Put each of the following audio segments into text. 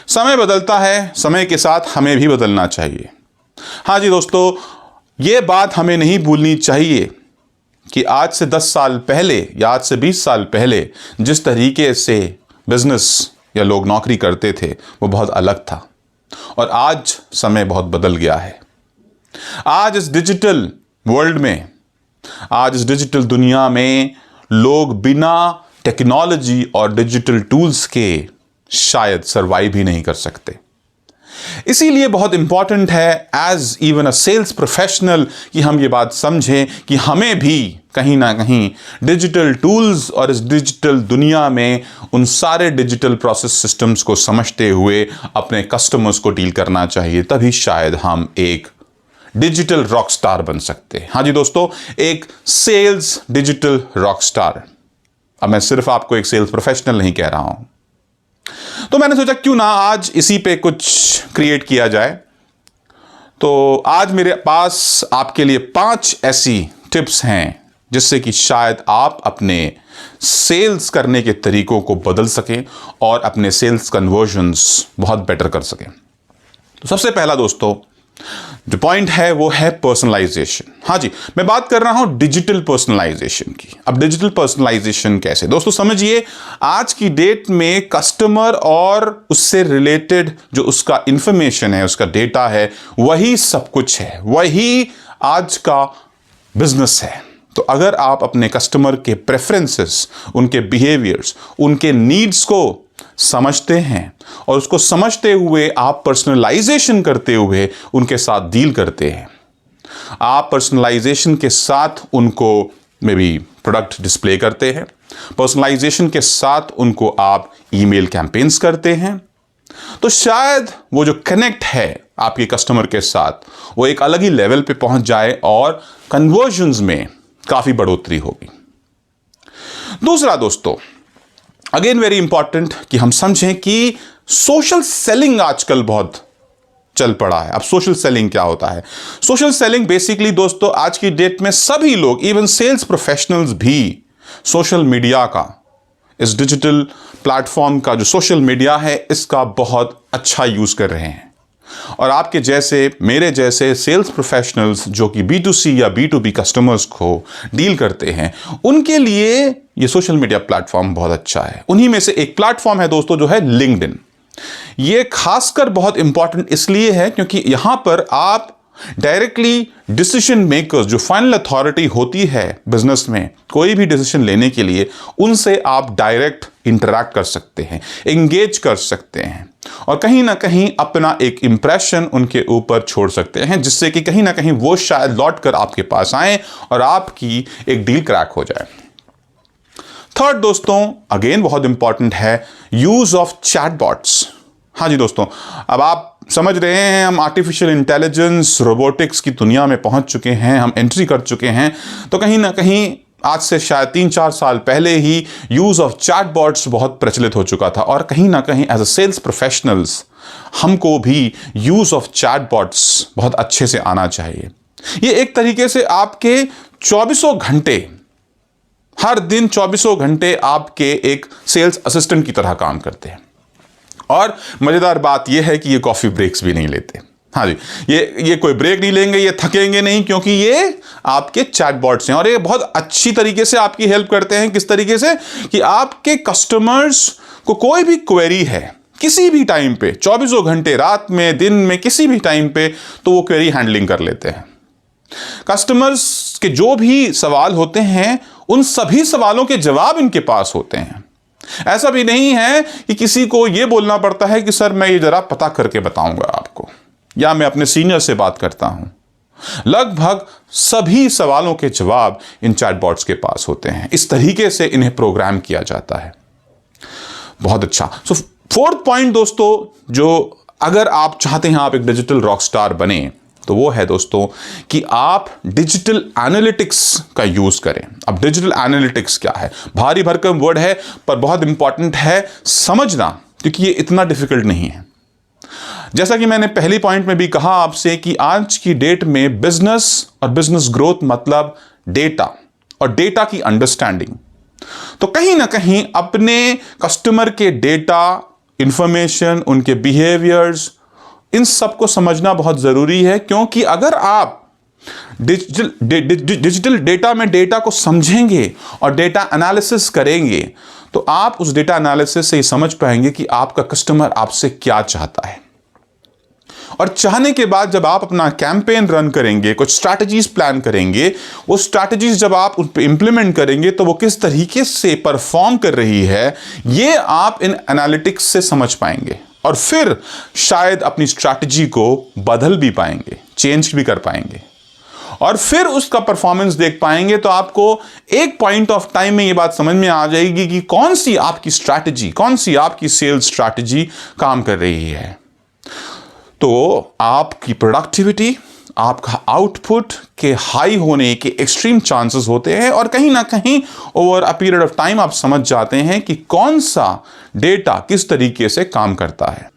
समय बदलता है, समय के साथ हमें भी बदलना चाहिए। हाँ जी दोस्तों, ये बात हमें नहीं भूलनी चाहिए कि आज से 10 साल पहले या आज से 20 साल पहले जिस तरीके से बिजनेस या लोग नौकरी करते थे वो बहुत अलग था, और आज समय बहुत बदल गया है। आज इस डिजिटल वर्ल्ड में, आज इस डिजिटल दुनिया में लोग बिना टेक्नोलॉजी और डिजिटल टूल्स के शायद सरवाइव ही नहीं कर सकते। इसीलिए बहुत इंपॉर्टेंट है as even a sales professional कि हम ये बात समझें कि हमें भी कहीं ना कहीं डिजिटल टूल्स और इस डिजिटल दुनिया में उन सारे डिजिटल प्रोसेस सिस्टम्स को समझते हुए अपने कस्टमर्स को डील करना चाहिए। तभी शायद हम एक डिजिटल रॉक स्टार बन सकते हैं। हाँ जी दोस्तों, एक सेल्स डिजिटल रॉक स्टार। अब मैं सिर्फ आपको एक सेल्स प्रोफेशनल नहीं कह रहा हूं, तो मैंने सोचा क्यों ना आज इसी पे कुछ क्रिएट किया जाए। तो आज मेरे पास आपके लिए 5 ऐसी टिप्स हैं जिससे कि शायद आप अपने सेल्स करने के तरीकों को बदल सकें और अपने सेल्स कन्वर्जन्स बहुत बेटर कर सकें। तो सबसे पहला दोस्तों जो पॉइंट है वो है पर्सनलाइजेशन। हाँ जी, मैं बात कर रहा हूं डिजिटल पर्सनलाइजेशन की। अब डिजिटल पर्सनलाइजेशन कैसे? दोस्तों समझिए, आज की डेट में कस्टमर और उससे रिलेटेड जो उसका इंफॉर्मेशन है, उसका डेटा है, वही सब कुछ है, वही आज का बिजनेस है। तो अगर आप अपने कस्टमर के प्रेफरेंसेस, उनके बिहेवियर्स, उनके नीड्स को समझते हैं और उसको समझते हुए आप पर्सनलाइजेशन करते हुए उनके साथ डील करते हैं, आप पर्सनलाइजेशन के साथ उनको मे बी प्रोडक्ट डिस्प्ले करते हैं, पर्सनलाइजेशन के साथ उनको आप ईमेल कैंपेन्स करते हैं, तो शायद वो जो कनेक्ट है आपके कस्टमर के साथ वो एक अलग ही लेवल पे पहुंच जाए और कन्वर्जन्स में काफी बढ़ोतरी होगी। दूसरा दोस्तों, अगेन वेरी इंपॉर्टेंट कि हम समझें कि सोशल सेलिंग आजकल बहुत चल पड़ा है। अब सोशल सेलिंग क्या होता है? सोशल सेलिंग बेसिकली दोस्तों आज की डेट में सभी लोग, इवन सेल्स प्रोफेशनल्स भी सोशल मीडिया का, इस डिजिटल प्लेटफॉर्म का जो सोशल मीडिया है इसका बहुत अच्छा यूज कर रहे हैं। और आपके जैसे, मेरे जैसे सेल्स प्रोफेशनल्स जो कि B2C या B2B कस्टमर्स को डील करते हैं, उनके लिए ये सोशल मीडिया प्लेटफॉर्म बहुत अच्छा है। उन्हीं में से एक प्लेटफॉर्म है दोस्तों जो है लिंक्डइन। ये खासकर बहुत इंपॉर्टेंट इसलिए है क्योंकि यहां पर आप डायरेक्टली डिसीजन मेकर्स, जो फाइनल अथॉरिटी होती है बिजनेस में कोई भी डिसीजन लेने के लिए, उनसे आप डायरेक्ट इंटरैक्ट कर सकते हैं, एंगेज कर सकते हैं और कहीं ना कहीं अपना एक इंप्रेशन उनके ऊपर छोड़ सकते हैं, जिससे कि कहीं ना कहीं वो शायद लौट कर आपके पास आए और आपकी एक डील क्रैक हो जाए। थर्ड दोस्तों, अगेन बहुत इंपॉर्टेंट है, यूज ऑफ चैटबॉट्स। हाँ जी दोस्तों, अब आप समझ रहे हैं हम आर्टिफिशियल इंटेलिजेंस, रोबोटिक्स की दुनिया में पहुंच चुके हैं, हम एंट्री कर चुके हैं। तो कहीं ना कहीं आज से शायद 3-4 साल पहले ही यूज ऑफ चैटबॉट्स बहुत प्रचलित हो चुका था और कहीं ना कहीं एज अ सेल्स प्रोफेशनल्स हमको भी यूज ऑफ चैटबॉट्स बहुत अच्छे से आना चाहिए। ये एक तरीके से आपके 24 घंटे, हर दिन 24 घंटे आपके एक सेल्स असिस्टेंट की तरह काम करते हैं। और मजेदार बात यह है कि ये कॉफी ब्रेक्स भी नहीं लेते। हाँ जी, ये कोई ब्रेक नहीं लेंगे, ये थकेंगे नहीं, क्योंकि ये आपके चैटबॉट्स हैं और ये बहुत अच्छी तरीके से आपकी हेल्प करते हैं। किस तरीके से कि आपके कस्टमर्स को कोई भी क्वेरी है किसी भी टाइम पे, 24 घंटे, रात में, दिन में, किसी भी टाइम पे, तो वो क्वेरी हैंडलिंग कर लेते हैं। कस्टमर्स के जो भी सवाल होते हैं उन सभी सवालों के जवाब इनके पास होते हैं। ऐसा भी नहीं है कि किसी को यह बोलना पड़ता है कि सर मैं ये जरा पता करके बताऊंगा आपको, या मैं अपने सीनियर से बात करता हूं। लगभग सभी सवालों के जवाब इन चैटबॉट्स के पास होते हैं। इस तरीके से इन्हें प्रोग्राम किया जाता है। बहुत अच्छा। सो फोर्थ पॉइंट दोस्तों, जो अगर आप चाहते हैं आप एक डिजिटल रॉक स्टार बने, तो वो है दोस्तों कि आप डिजिटल एनालिटिक्स का यूज करें। अब डिजिटल एनालिटिक्स क्या है? भारी भरकम वर्ड है पर बहुत इंपॉर्टेंट है समझना, क्योंकि ये इतना डिफिकल्ट नहीं है। जैसा कि मैंने पहली पॉइंट में भी कहा आपसे कि आज की डेट में बिजनेस और बिजनेस ग्रोथ मतलब डेटा और डेटा की अंडरस्टैंडिंग। तो कहीं ना कहीं अपने कस्टमर के डेटा इंफॉर्मेशन, उनके बिहेवियर्स, इन सब को समझना बहुत ज़रूरी है, क्योंकि अगर आप डिजिटल डेटा में डेटा को समझेंगे और डेटा एनालिसिस करेंगे तो आप उस डेटा एनालिसिस से ये समझ पाएंगे कि आपका कस्टमर आपसे क्या चाहता है। और चाहने के बाद जब आप अपना कैंपेन रन करेंगे, कुछ स्ट्रैटेजीज प्लान करेंगे, वो स्ट्रैटेजीज जब आप उन पे इंप्लीमेंट करेंगे तो वो किस तरीके से परफॉर्म कर रही है, ये आप इन एनालिटिक्स से समझ पाएंगे और फिर शायद अपनी स्ट्रैटेजी को बदल भी पाएंगे, चेंज भी कर पाएंगे और फिर उसका परफॉर्मेंस देख पाएंगे। तो आपको एक पॉइंट ऑफ टाइम में ये बात समझ में आ जाएगी कि कौन सी आपकी स्ट्रैटेजी, कौन सी आपकी सेल्स स्ट्रैटेजी काम कर रही है। तो आपकी प्रोडक्टिविटी, आपका आउटपुट के हाई होने के एक्सट्रीम चांसेस होते हैं और कहीं ना कहीं over a period of time आप समझ जाते हैं कि कौन सा डेटा किस तरीके से काम करता है।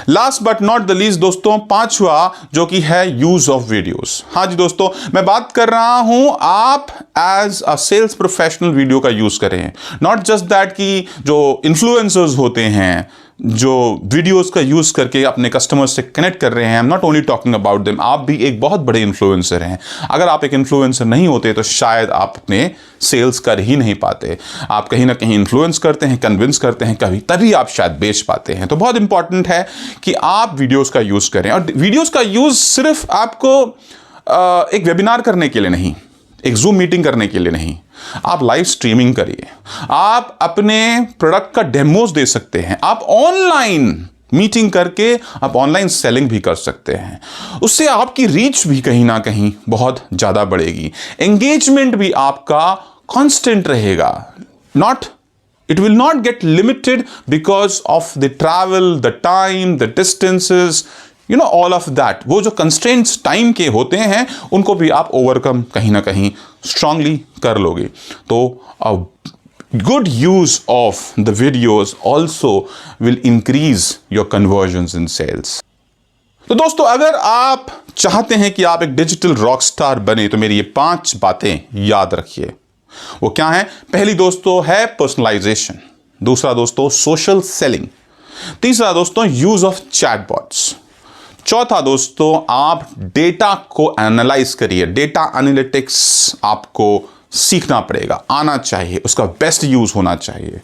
Last but not the least दोस्तों, पांचवा जो कि है यूज ऑफ वीडियोस। हाँ जी दोस्तों, मैं बात कर रहा हूं आप as a sales professional video का यूज करें। नॉट जस्ट दैट कि जो इन्फ्लुएंसर्स होते हैं जो वीडियोस का यूज करके अपने कस्टमर्स से कनेक्ट कर रहे हैं, I am not only talking about them, आप भी एक बहुत बड़े इन्फ्लुएंसर हैं। अगर आप एक इन्फ्लुएंसर नहीं होते तो शायद आप अपने सेल्स कर ही नहीं पाते। आप कहीं ना कहीं इन्फ्लुएंस करते हैं, कन्विंस करते हैं, कभी तभी आप शायद बेच पाते हैं। तो बहुत इंपॉर्टेंट है कि आप वीडियोस का यूज करें और वीडियोस का यूज सिर्फ आपको एक वेबिनार करने के लिए नहीं, एक जूम मीटिंग करने के लिए नहीं, आप लाइव स्ट्रीमिंग करिए, आप अपने प्रोडक्ट का डेमोज दे सकते हैं, आप ऑनलाइन मीटिंग करके आप ऑनलाइन सेलिंग भी कर सकते हैं। उससे आपकी रीच भी कहीं ना कहीं बहुत ज़्यादा बढ़ेगी, एंगेजमेंट भी आपका कांस्टेंट रहेगा। It will not get limited because of the travel, the time, the distances, all of that. वो जो constraints time के होते हैं उनको भी आप overcome कहीं ना कहीं strongly कर लोगे। तो good use of the videos also will increase your conversions in sales. तो दोस्तों, अगर आप चाहते हैं कि आप एक डिजिटल रॉक स्टार बने तो मेरी ये 5 बातें याद रखिए। वो क्या है? पहली दोस्तों है पर्सनलाइजेशन, दूसरा दोस्तों सोशल सेलिंग, तीसरा दोस्तों यूज ऑफ चैटबॉट्स, चौथा दोस्तों आप डेटा को एनालाइज करिए, डेटा एनालिटिक्स आपको सीखना पड़ेगा, आना चाहिए, उसका बेस्ट यूज होना चाहिए।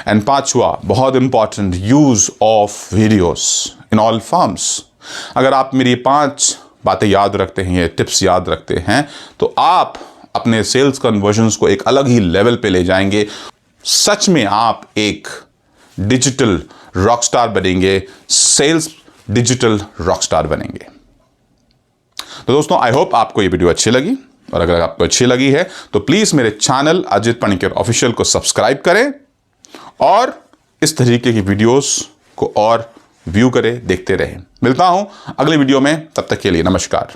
एंड पांचवा बहुत important, use of videos in all forms. अगर आप मेरी 5 बातें याद रखते हैं, ये टिप्स याद रखते हैं, तो आप अपने सेल्स कन्वर्जन्स को एक अलग ही लेवल पे ले जाएंगे। सच में आप एक डिजिटल रॉकस्टार बनेंगे, सेल्स डिजिटल रॉकस्टार बनेंगे। तो दोस्तों, आई होप आपको ये वीडियो अच्छी लगी और अगर आपको अच्छी लगी है तो प्लीज़ मेरे चैनल अजित पणिकर ऑफिशियल को सब्सक्राइब करें और इस तरीके की वीडियोस को और व्यू करें, देखते रहें। मिलता हूं अगले वीडियो में, तब तक के लिए नमस्कार।